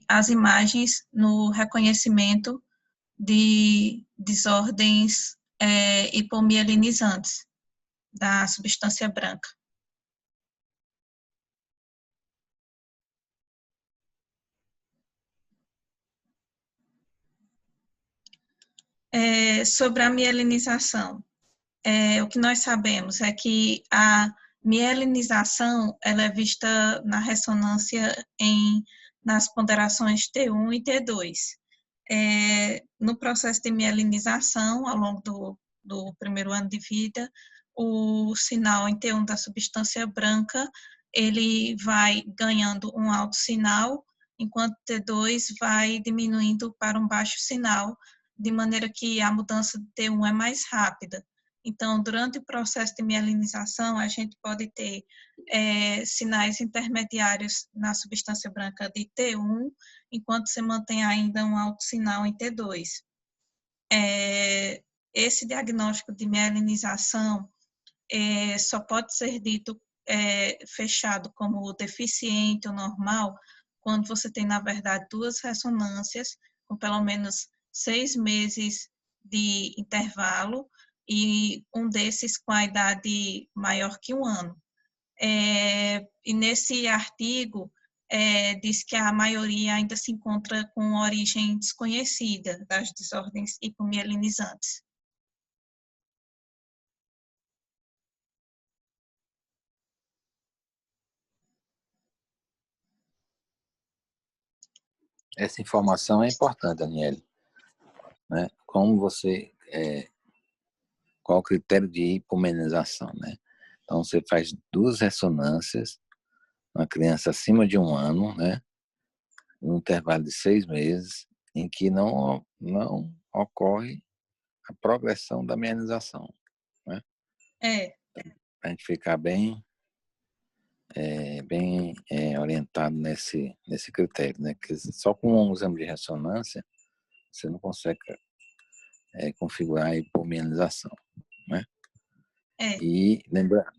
as imagens no reconhecimento de desordens hipomielinizantes da substância branca. Sobre a mielinização, o que nós sabemos é que a mielinização ela é vista na ressonância nas ponderações T1 e T2. No processo de mielinização, ao longo do primeiro ano de vida, o sinal em T1 da substância branca, ele vai ganhando um alto sinal, enquanto T2 vai diminuindo para um baixo sinal, de maneira que a mudança de T1 é mais rápida. Então, durante o processo de mielinização, a gente pode ter sinais intermediários na substância branca de T1, enquanto se mantém ainda um alto sinal em T2. Esse diagnóstico de mielinização só pode ser dito fechado como deficiente ou normal quando você tem, na verdade, 2 ressonâncias com pelo menos 6 meses de intervalo e um desses com a idade maior que 1 ano. E nesse artigo, diz que a maioria ainda se encontra com origem desconhecida das desordens hipomielinizantes. Essa informação é importante, Daniele. Né? Como você... qual o critério de hipomenização, né? Então, você faz 2 ressonâncias, uma criança acima de 1 ano, né? Um intervalo de 6 meses, em que não ocorre a progressão da mielização, né? Para a gente ficar bem orientado nesse critério, né? Que só com um exame de ressonância você não consegue configurar a hipomielização, né? E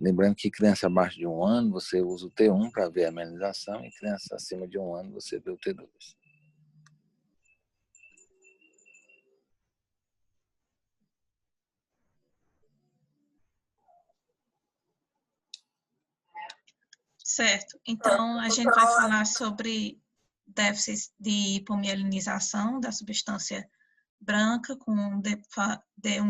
lembrando que criança abaixo de 1 ano você usa o T1 para ver a mielização e criança acima de 1 ano você vê o T2. Certo. Então, a gente vai falar sobre déficit de hipomielinização da substância branca com um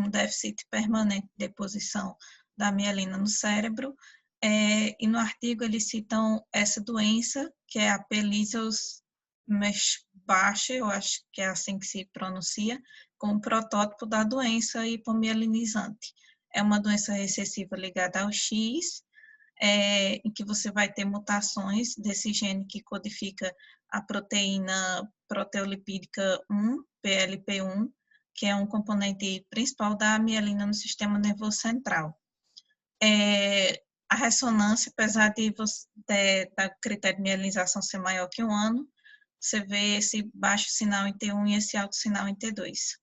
déficit permanente de deposição da mielina no cérebro. E no artigo eles citam essa doença, que é a Pelizaeus-Merzbacher, eu acho que é assim que se pronuncia, como protótipo da doença hipomielinizante. É uma doença recessiva ligada ao X, em que você vai ter mutações desse gene que codifica a proteína proteolipídica 1, PLP1, que é um componente principal da mielina no sistema nervoso central. A ressonância, apesar de da critério de mielinização ser maior que 1 ano, você vê esse baixo sinal em T1 e esse alto sinal em T2.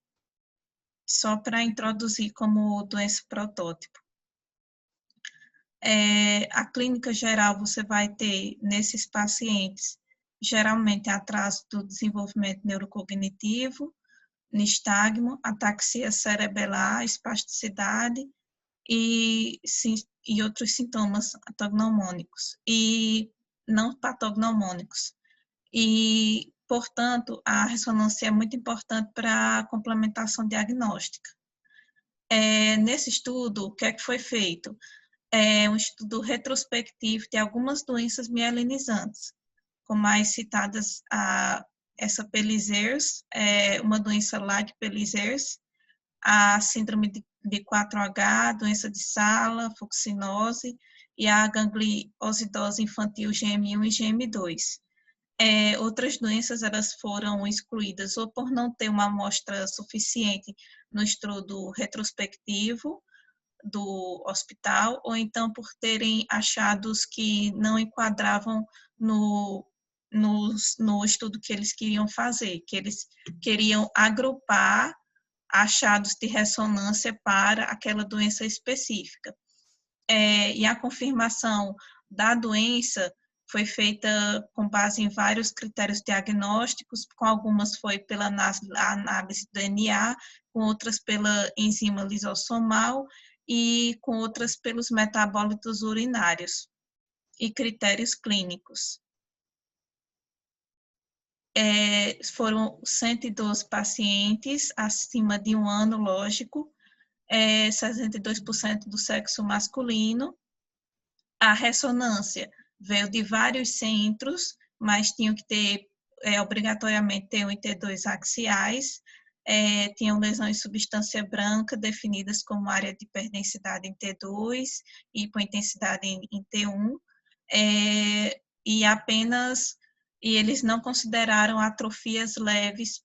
Só para introduzir como doença protótipo. A clínica geral você vai ter nesses pacientes, geralmente atraso do desenvolvimento neurocognitivo, nistagmo, ataxia cerebelar, espasticidade e outros sintomas patognomônicos e não patognomônicos. E, portanto, a ressonância é muito importante para a complementação diagnóstica. Nesse estudo, o que é que foi feito? Um estudo retrospectivo de algumas doenças mielinizantes, como as citadas essa Pelizaeus, uma doença like Pelizaeus, a síndrome de 4H, doença de Sala, fucsinose e a gangliosidose infantil GM1 e GM2. Outras doenças elas foram excluídas ou por não ter uma amostra suficiente no estudo retrospectivo do hospital, ou então por terem achados que não enquadravam no estudo que eles queriam fazer, que eles queriam agrupar achados de ressonância para aquela doença específica. E a confirmação da doença foi feita com base em vários critérios diagnósticos, com algumas foi pela análise do DNA, com outras pela enzima lisossomal e com outras pelos metabólitos urinários e critérios clínicos. Foram 112 pacientes acima de 1 ano, lógico, 62% do sexo masculino. A ressonância veio de vários centros, mas tinham que ter, obrigatoriamente, ter um T2 axiais, tinham lesões de substância branca definidas como área de hiperdensidade em T2 e hipointensidade em T1, e eles não consideraram atrofias leves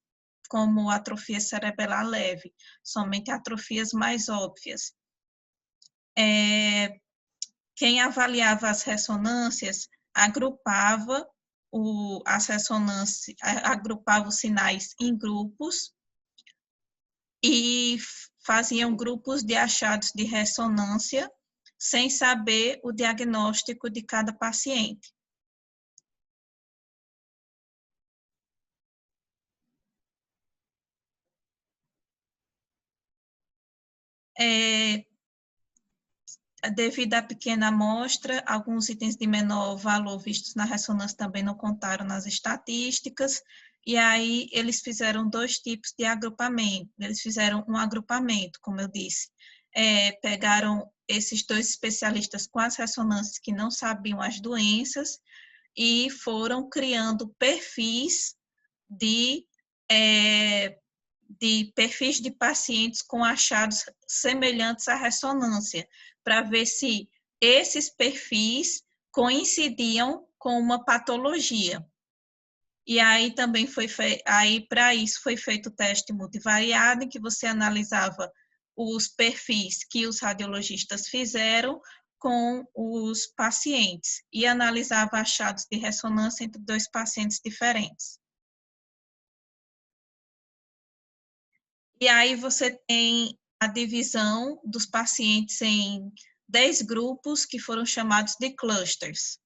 como atrofia cerebelar leve, somente atrofias mais óbvias. Quem avaliava as ressonâncias agrupava agrupava os sinais em grupos e faziam grupos de achados de ressonância sem saber o diagnóstico de cada paciente. Devido à pequena amostra, alguns itens de menor valor vistos na ressonância também não contaram nas estatísticas, e aí eles fizeram 2 tipos de agrupamento. Eles fizeram um agrupamento, como eu disse, pegaram esses 2 especialistas com as ressonâncias que não sabiam as doenças e foram criando perfis de perfis de pacientes com achados semelhantes à ressonância, para ver se esses perfis coincidiam com uma patologia. E aí também para isso foi feito o teste multivariado, em que você analisava os perfis que os radiologistas fizeram com os pacientes e analisava achados de ressonância entre 2 pacientes diferentes. E aí você tem a divisão dos pacientes em 10 grupos que foram chamados de clusters.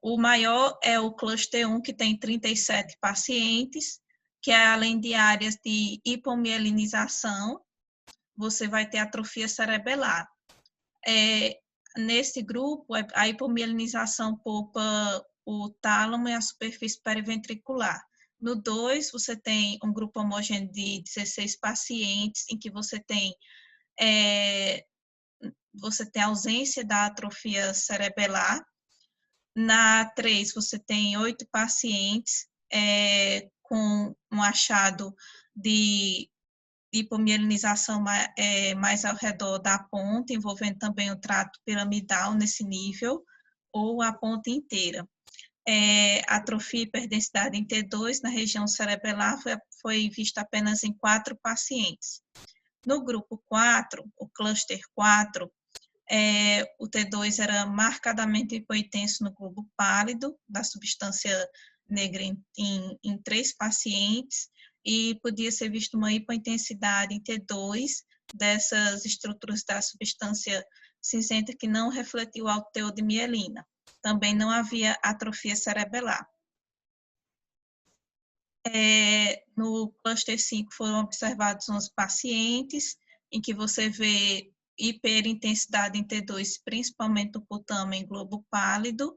O maior é o cluster 1, que tem 37 pacientes, que é além de áreas de hipomielinização, você vai ter atrofia cerebelar. Nesse grupo, a hipomielinização poupa o tálamo e a superfície periventricular. No 2, você tem um grupo homogêneo de 16 pacientes, em que você tem ausência da atrofia cerebelar. Na 3, você tem 8 pacientes com um achado de hipomielinização mais ao redor da ponta, envolvendo também o trato piramidal nesse nível, ou a ponta inteira. Atrofia e hiperdensidade em T2 na região cerebelar foi vista apenas em 4 pacientes. No grupo 4, o cluster 4, o T2 era marcadamente hipointenso no globo pálido, da substância negra em 3 pacientes, e podia ser visto uma hipointensidade em T2 dessas estruturas da substância cinzenta que não refletiu ao teor de mielina. Também não havia atrofia cerebelar. No cluster 5 foram observados 11 pacientes, em que você vê hiperintensidade em T2, principalmente no putama em globo pálido.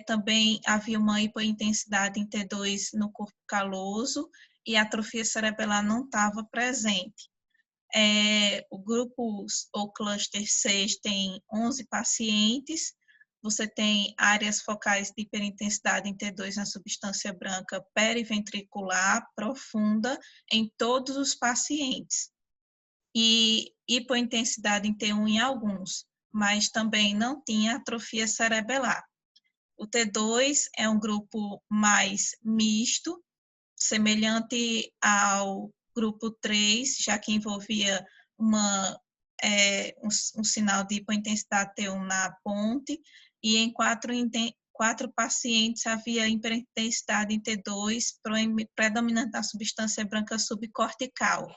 Também havia uma hiperintensidade em T2 no corpo caloso e a atrofia cerebelar não estava presente. O grupo, ou cluster 6, tem 11 pacientes. Você tem áreas focais de hiperintensidade em T2 na substância branca periventricular profunda em todos os pacientes. E hipointensidade em T1 em alguns, mas também não tinha atrofia cerebelar. O T2 é um grupo mais misto, semelhante ao grupo 3, já que envolvia um sinal de hipointensidade T1 na ponte, e em 4 pacientes havia hiperintensidade em T2, predominante da substância branca subcortical.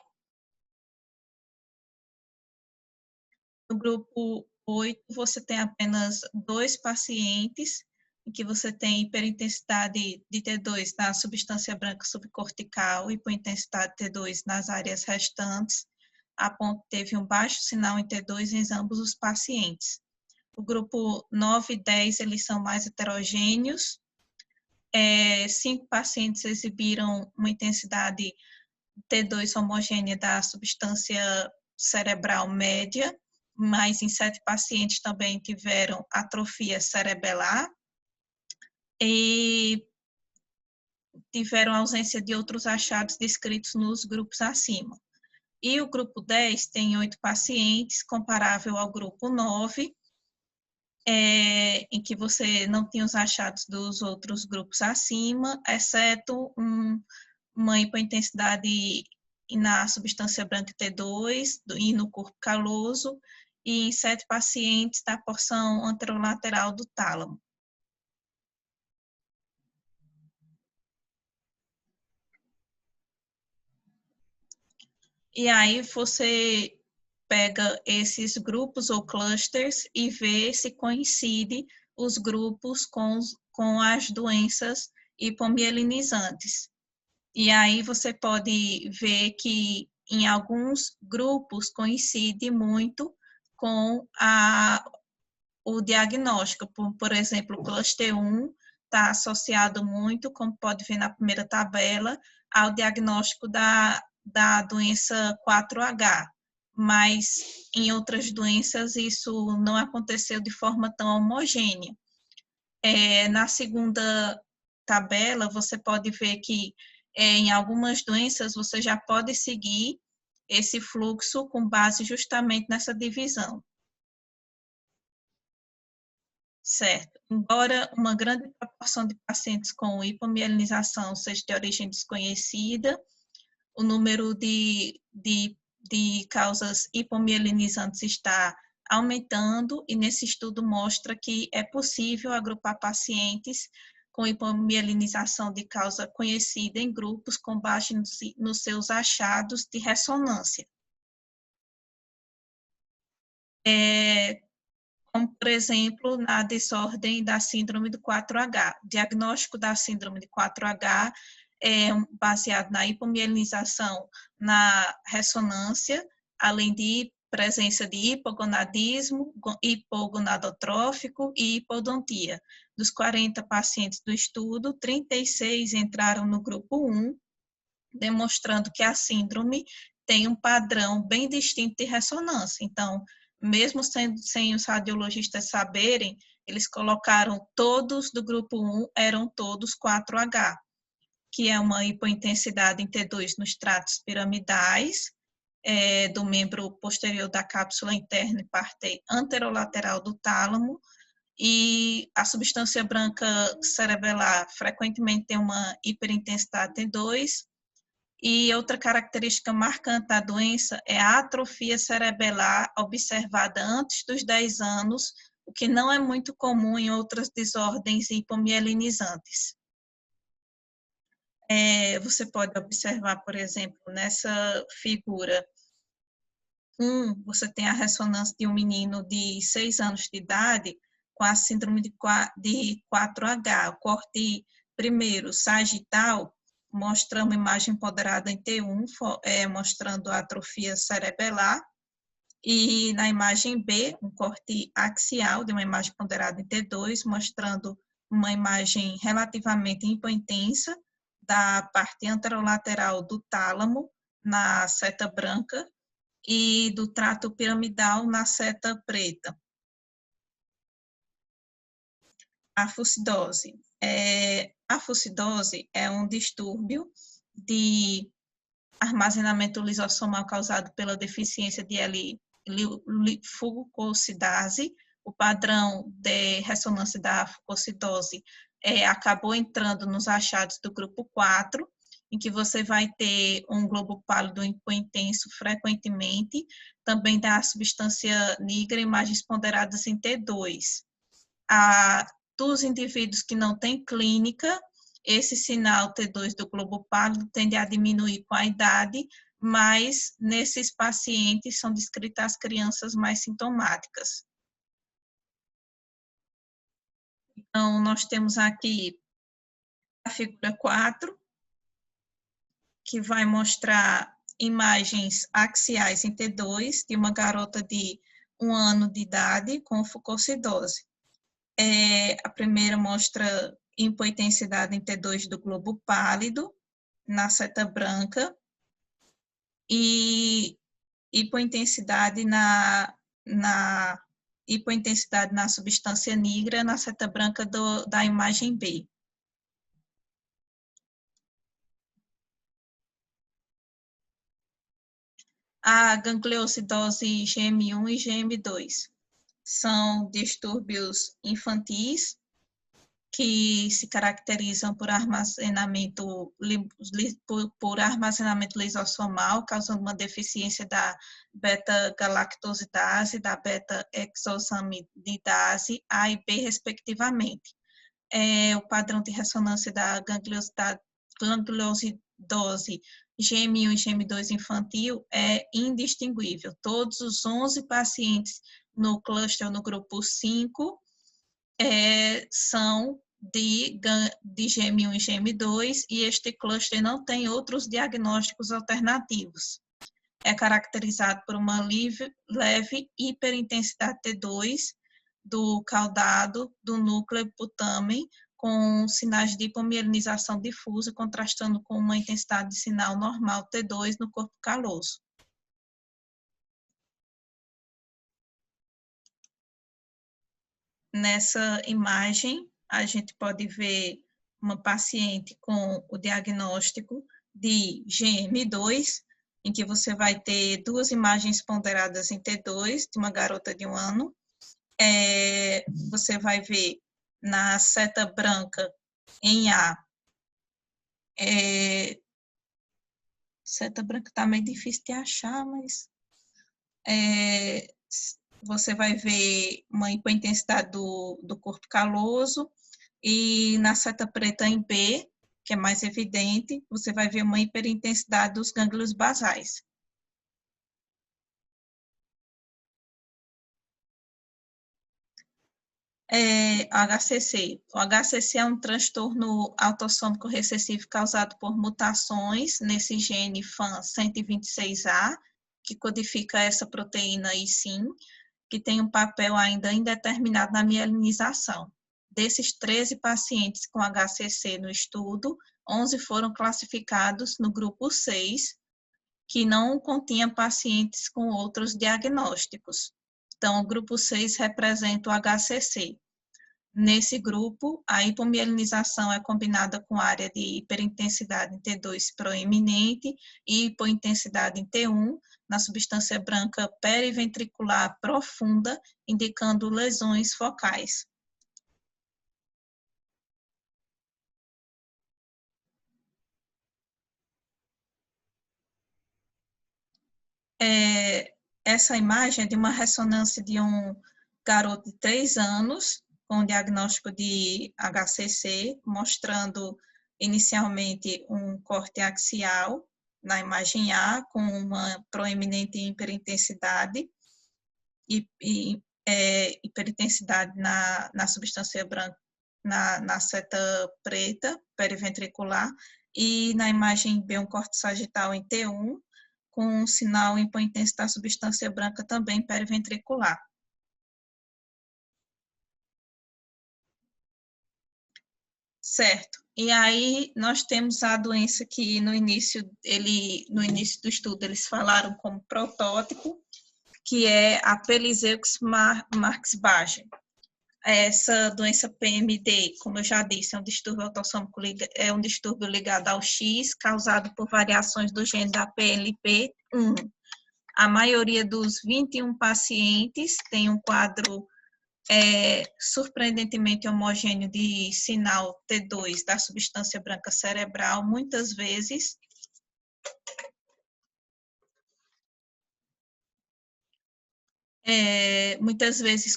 No grupo 8, você tem apenas 2 pacientes em que você tem hiperintensidade de T2 na substância branca subcortical e hipointensidade T2 nas áreas restantes, a ponto que teve um baixo sinal em T2 em ambos os pacientes. O grupo 9 e 10, eles são mais heterogêneos. 5 pacientes exibiram uma intensidade T2 homogênea da substância cerebral média, mas em 7 pacientes também tiveram atrofia cerebelar e tiveram ausência de outros achados descritos nos grupos acima. E o grupo 10 tem 8 pacientes, comparável ao grupo 9, em que você não tinha os achados dos outros grupos acima, exceto uma hipointensidade na substância branca T2 e no corpo caloso, e em 7 pacientes da porção anterolateral do tálamo. E aí você pega esses grupos ou clusters e vê se coincide os grupos com as doenças hipomielinizantes. E aí você pode ver que em alguns grupos coincide muito com o diagnóstico. Por exemplo, o cluster 1 está associado muito, como pode ver na primeira tabela, ao diagnóstico da doença 4H, mas em outras doenças isso não aconteceu de forma tão homogênea. Na segunda tabela, você pode ver que em algumas doenças você já pode seguir esse fluxo com base justamente nessa divisão. Certo. Embora uma grande proporção de pacientes com hipomielinização seja de origem desconhecida, o número de causas hipomielinizantes está aumentando, e nesse estudo mostra que é possível agrupar pacientes com hipomielinização de causa conhecida em grupos com base nos seus achados de ressonância. Como, por exemplo, na desordem da síndrome do 4H. O diagnóstico da síndrome de 4H é baseado na hipomielinização na ressonância, além de presença de hipogonadismo, hipogonadotrófico e hipodontia. Dos 40 pacientes do estudo, 36 entraram no grupo 1, demonstrando que a síndrome tem um padrão bem distinto de ressonância. Então, mesmo sem os radiologistas saberem, eles colocaram todos do grupo 1, eram todos 4H, que é uma hipointensidade em T2 nos tratos piramidais, do membro posterior da cápsula interna e parte anterolateral do tálamo, e a substância branca cerebelar frequentemente tem uma hiperintensidade T2, e outra característica marcante da doença é a atrofia cerebelar observada antes dos 10 anos, o que não é muito comum em outras desordens hipomielinizantes. Você pode observar, por exemplo, nessa figura 1, você tem a ressonância de um menino de 6 anos de idade com a síndrome de 4H, o corte primeiro sagital, mostra uma imagem empoderada em T1, mostrando a atrofia cerebelar, e na imagem B, um corte axial de uma imagem ponderada em T2, mostrando uma imagem relativamente hipointensa da parte anterolateral do tálamo, na seta branca, e do trato piramidal na seta preta. A fucidose. A fucidose é um distúrbio de armazenamento lisossomal causado pela deficiência de L-fucosidase. O padrão de ressonância da fucosidose acabou entrando nos achados do grupo 4, em que você vai ter um globo pálido hipointenso frequentemente, também da substância negra, imagens ponderadas em T2. Dos indivíduos que não têm clínica, esse sinal T2 do globo pálido tende a diminuir com a idade, mas nesses pacientes são descritas as crianças mais sintomáticas. Então, nós temos aqui a figura 4, que vai mostrar imagens axiais em T2 de uma garota de 1 ano de idade com fucosidose. A primeira mostra hipointensidade em T2 do globo pálido, na seta branca, e hipointensidade hipointensidade na substância negra, na seta branca da imagem B. A gangliosidose GM1 e GM2 são distúrbios infantis que se caracterizam por armazenamento lisossomal, causando uma deficiência da beta-galactosidase, da beta-exosamidase A e B, respectivamente. O padrão de ressonância da gangliosidose GM1 e GM2 infantil é indistinguível. Todos os 11 pacientes no cluster, no grupo 5, são de GM1 e GM2, e este cluster não tem outros diagnósticos alternativos. É caracterizado por uma leve hiperintensidade T2 do caudado do núcleo putamen, com sinais de hipomielinização difusa, contrastando com uma intensidade de sinal normal T2 no corpo caloso. Nessa imagem, a gente pode ver uma paciente com o diagnóstico de GM2, em que você vai ter 2 imagens ponderadas em T2, de uma garota de 1 ano. Você vai ver na seta branca em A. Seta branca está meio difícil de achar, mas você vai ver uma hipointensidade do corpo caloso, e na seta preta em B, que é mais evidente, você vai ver uma hiperintensidade dos gânglios basais. HCC. O HCC é um transtorno autossômico recessivo causado por mutações nesse gene FAN126A, que codifica essa proteína I-SIN, que tem um papel ainda indeterminado na mielinização. Desses 13 pacientes com HCC no estudo, 11 foram classificados no grupo 6, que não continha pacientes com outros diagnósticos. Então, o grupo 6 representa o HCC. Nesse grupo, a hipomielinização é combinada com área de hiperintensidade em T2 proeminente e hipointensidade em T1, na substância branca periventricular profunda, indicando lesões focais. Essa imagem é de uma ressonância de um garoto de 3 anos, com diagnóstico de HCC, mostrando inicialmente um corte axial na imagem A, com uma proeminente hiperintensidade, e hiperintensidade na substância branca, na seta preta periventricular, e na imagem B um corte sagital em T1, com um sinal hipointenso da substância branca também periventricular. Certo. E aí nós temos a doença que no início do estudo eles falaram como protótipo, que é a Pelizaeus Marx-Bager. Essa doença PMD, como eu já disse, é um distúrbio autossômico, é um distúrbio ligado ao X, causado por variações do gene da PLP1. A maioria dos 21 pacientes tem um quadro surpreendentemente homogêneo de sinal T2 da substância branca cerebral, muitas vezes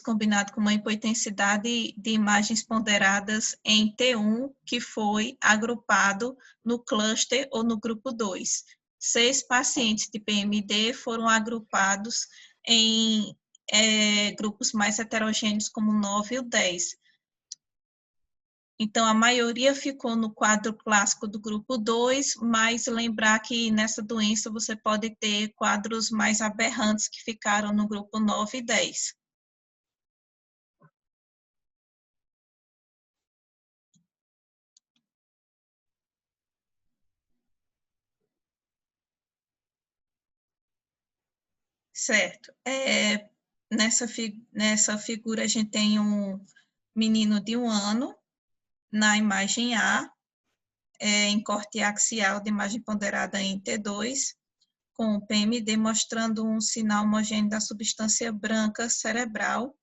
combinado com uma hipointensidade de imagens ponderadas em T1, que foi agrupado no cluster ou no grupo 2. 6 pacientes de PMD foram agrupados em grupos mais heterogêneos, como o 9 e o 10. Então, a maioria ficou no quadro clássico do grupo 2, mas lembrar que nessa doença você pode ter quadros mais aberrantes que ficaram no grupo 9 e 10. Certo. Nessa figura, a gente tem um menino de 1 ano, na imagem A, em corte axial de imagem ponderada em T2, com o PMD mostrando um sinal homogêneo da substância branca cerebral,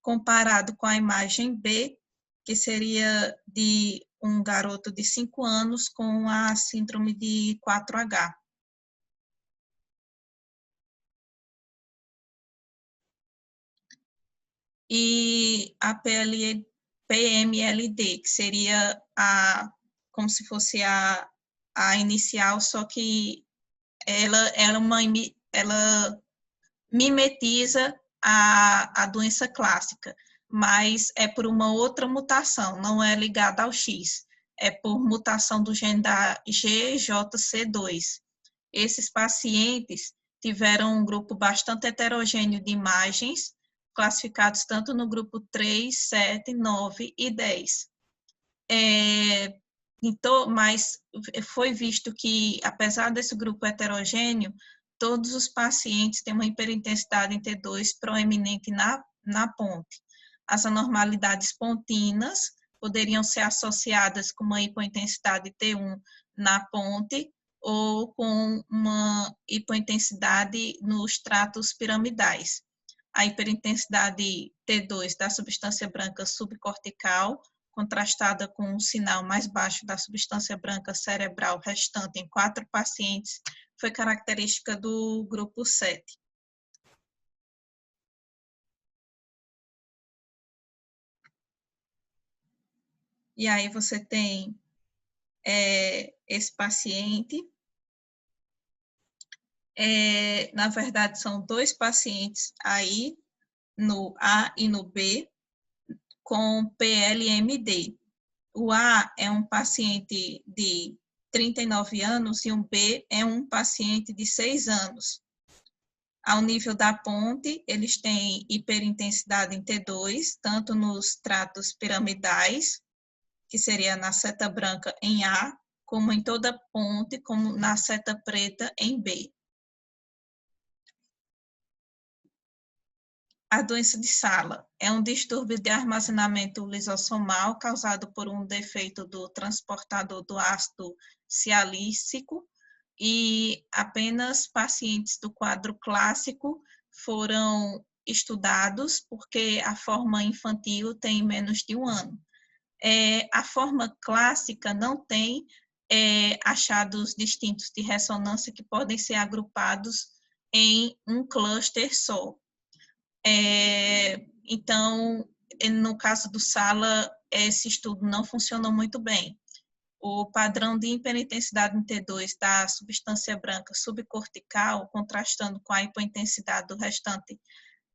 comparado com a imagem B, que seria de um garoto de 5 anos com a síndrome de 4H. E a PMLD, que seria como se fosse a inicial, só que ela mimetiza a doença clássica, mas é por uma outra mutação, não é ligada ao X, é por mutação do gene da GJC2. Esses pacientes tiveram um grupo bastante heterogêneo de imagens, classificados tanto no grupo 3, 7, 9 e 10. Então, mas foi visto que, apesar desse grupo heterogêneo, todos os pacientes têm uma hiperintensidade em T2 proeminente na ponte. As anormalidades pontinas poderiam ser associadas com uma hipointensidade T1 na ponte ou com uma hipointensidade nos tratos piramidais. A hiperintensidade T2 da substância branca subcortical, contrastada com um sinal mais baixo da substância branca cerebral restante em 4 pacientes, foi característica do grupo 7. E aí você tem esse paciente. Na verdade, são 2 pacientes aí, no A e no B, com PLMD. O A é um paciente de 39 anos e um B é um paciente de 6 anos. Ao nível da ponte, eles têm hiperintensidade em T2, tanto nos tratos piramidais, que seria na seta branca em A, como em toda a ponte, como na seta preta em B. A doença de Sala é um distúrbio de armazenamento lisossomal causado por um defeito do transportador do ácido sialícico, e apenas pacientes do quadro clássico foram estudados, porque a forma infantil tem menos de 1 ano. A forma clássica não tem achados distintos de ressonância que podem ser agrupados em um cluster só. Então, no caso do Sala, esse estudo não funcionou muito bem. O padrão de hiperintensidade em T2 da substância branca subcortical, contrastando com a hipointensidade do restante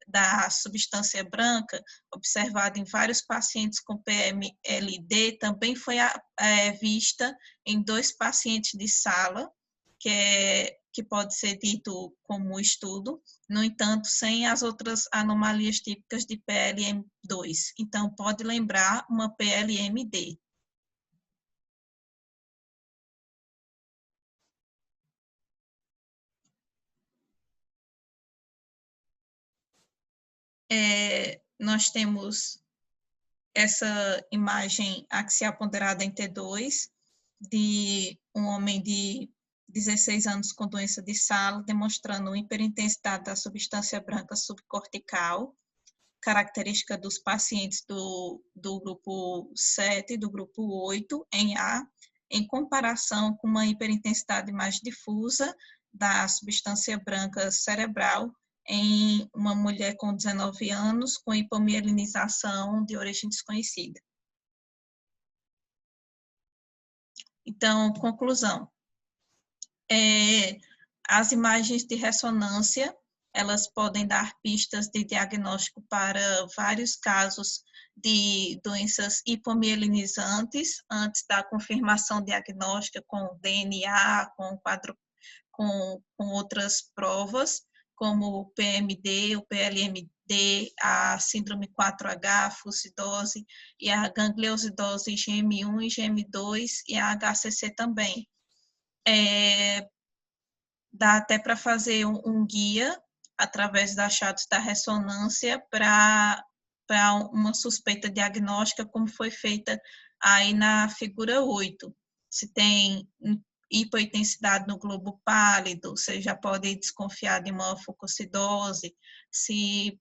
da substância branca, observado em vários pacientes com PMLD, também foi vista em 2 pacientes de Sala, que pode ser dito como estudo, no entanto, sem as outras anomalias típicas de PLM2. Então, pode lembrar uma PLMD. Nós temos essa imagem axial ponderada em T2, de um homem de 16 anos com doença de Sala, demonstrando hiperintensidade da substância branca subcortical, característica dos pacientes do grupo 7 e do grupo 8 em A, em comparação com uma hiperintensidade mais difusa da substância branca cerebral em uma mulher com 19 anos com hipomielinização de origem desconhecida. Então, conclusão. As imagens de ressonância, elas podem dar pistas de diagnóstico para vários casos de doenças hipomielinizantes antes da confirmação diagnóstica com DNA, com outras provas, como o PMD, o PLMD, a síndrome 4H, a fucidose e a gangliosidose GM1 e GM2 e a HCC também. Dá até para fazer um guia através dos achados da ressonância para uma suspeita diagnóstica, como foi feita aí na figura 8. Se tem hipointensidade no globo pálido, você já pode desconfiar de uma fucosidose. Se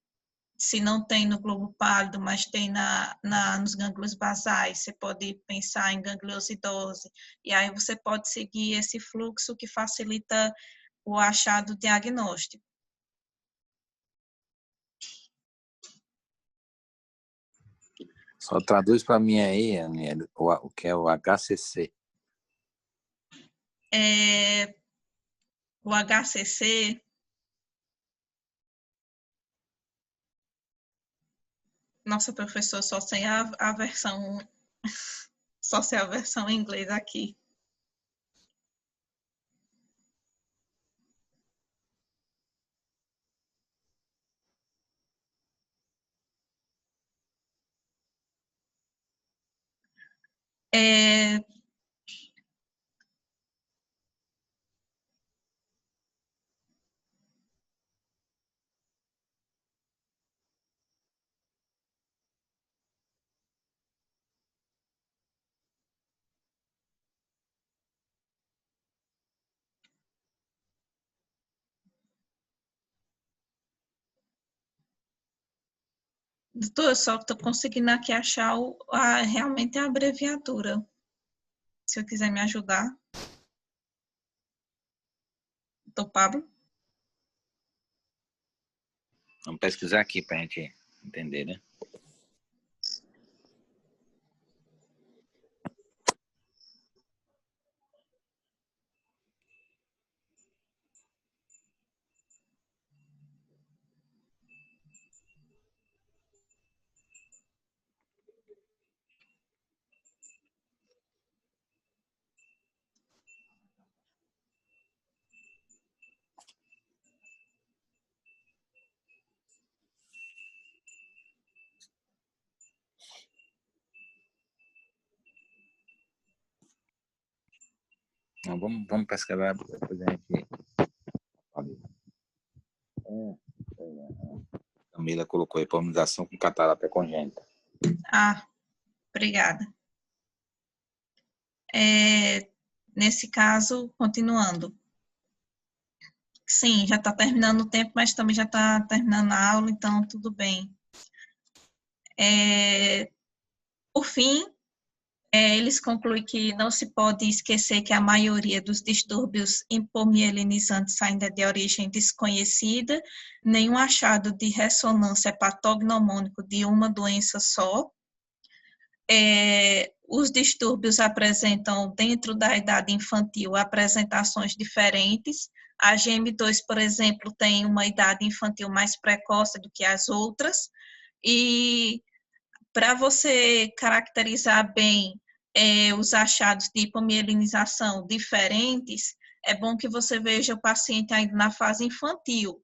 não tem no globo pálido, mas tem nos gânglios basais, você pode pensar em gangliosidose. E aí você pode seguir esse fluxo que facilita o achado diagnóstico. Só traduz para mim aí, Aniele, o que é o HCC. O HCC, nossa, professor, só sei a versão, só sei a versão em inglês aqui. Doutor, eu só estou conseguindo aqui achar realmente a abreviatura. Se eu quiser me ajudar. Doutor Pablo? Vamos pesquisar aqui para a gente entender, né? Então, vamos pesquisar, depois a gente... A Camila colocou hipominização com catarata congênita. Ah, obrigada. Nesse caso, continuando. Sim, já está terminando o tempo, mas também já está terminando a aula, então tudo bem. Por fim, eles concluem que não se pode esquecer que a maioria dos distúrbios hipomielinizantes ainda é de origem desconhecida, nenhum achado de ressonância patognomônico de uma doença só. Os distúrbios apresentam, dentro da idade infantil, apresentações diferentes. A GM2, por exemplo, tem uma idade infantil mais precoce do que as outras, e para você caracterizar bem os achados de hipomielinização diferentes, é bom que você veja o paciente ainda na fase infantil,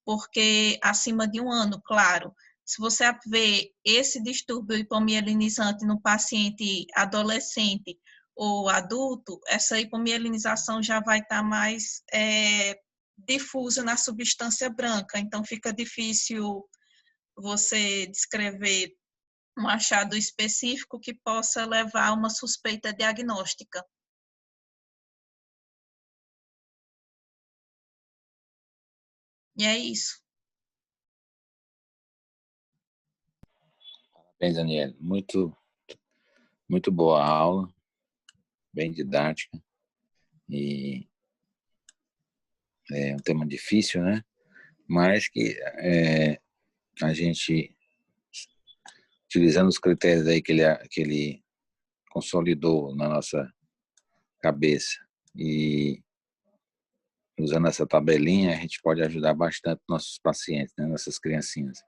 porque acima de 1 ano, claro. Se você vê esse distúrbio hipomielinizante no paciente adolescente ou adulto, essa hipomielinização já vai estar mais difusa na substância branca, então fica difícil você descrever um achado específico que possa levar a uma suspeita diagnóstica. E é isso. Bem, Daniel, muito boa aula, bem didática, e é um tema difícil, né? Mas que a gente, utilizando os critérios aí que ele consolidou na nossa cabeça e usando essa tabelinha, a gente pode ajudar bastante nossos pacientes, né, nossas criancinhas.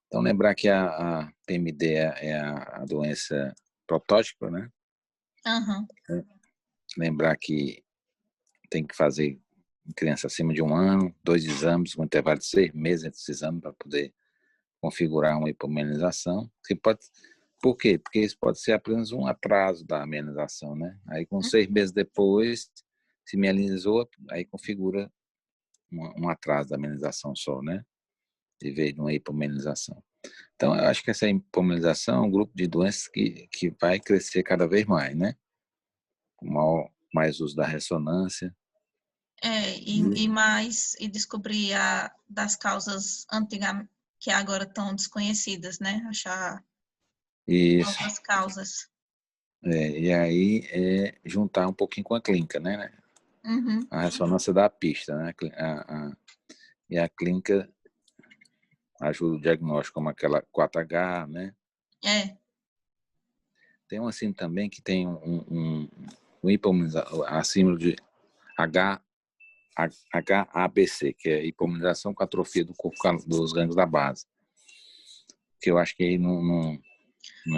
Então, lembrar que a PMD é a doença protótipa, né? Aham. Lembrar que tem que fazer em criança acima de 1 ano, 2 exames, com um intervalo de 6 meses entre os exames para poder configurar uma hipomenização. Por quê? Porque isso pode ser apenas um atraso da amenização, né? Aí com 6 meses depois, se mielinizou, aí configura um atraso da amenização só, né? De vez de uma hipomenização. Então, eu acho que essa hipomenização é um grupo de doenças que vai crescer cada vez mais, né? Com mais uso da ressonância. E descobrir das causas antigas que agora estão desconhecidas, né? Achar Isso. novas causas. E aí juntar um pouquinho com a clínica, né? Uhum. A ressonância dá a pista, né? E a clínica ajuda o diagnóstico, como aquela 4H, né? Tem um assim também que tem um hipomenização, a síndrome de HABC, que é hipomenização com atrofia do corpo dos gânglios da base. Que eu acho que aí não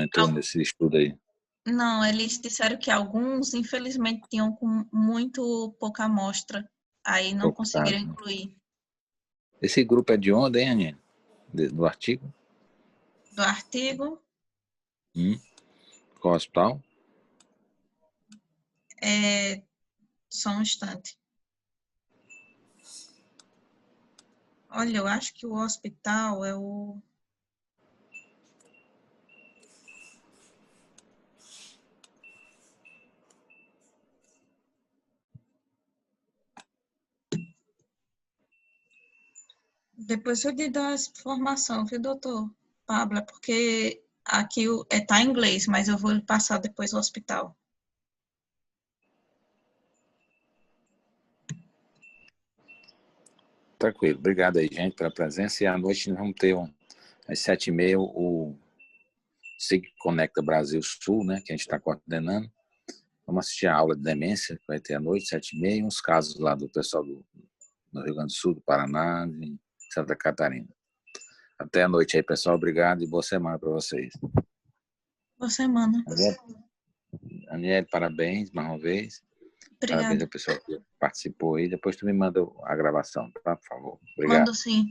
entrou nesse estudo aí. Não, eles disseram que alguns, infelizmente, tinham com muito pouca amostra, aí não conseguiram incluir. Esse grupo é de onde, hein, Aninha? Do artigo? Do artigo? Qual hospital? Só um instante. Olha, eu acho que o hospital é o... Depois eu lhe dou essa informação, viu, doutor Pablo? Porque aqui tá em inglês, mas eu vou lhe passar depois o hospital. Tranquilo. Obrigado aí, gente, pela presença. E à noite nós vamos ter às 7h30 o SIG Conecta Brasil Sul, né, que a gente está coordenando. Vamos assistir a aula de demência, que vai ter à noite, 7h30, e uns casos lá do pessoal do Rio Grande do Sul, do Paraná, de Santa Catarina. Até a noite aí, pessoal. Obrigado e boa semana para vocês. Boa semana. Aniele, parabéns mais uma vez. Obrigada. Parabéns ao pessoal que participou aí. Depois tu me manda a gravação, tá? Por favor. Obrigado. Mando sim.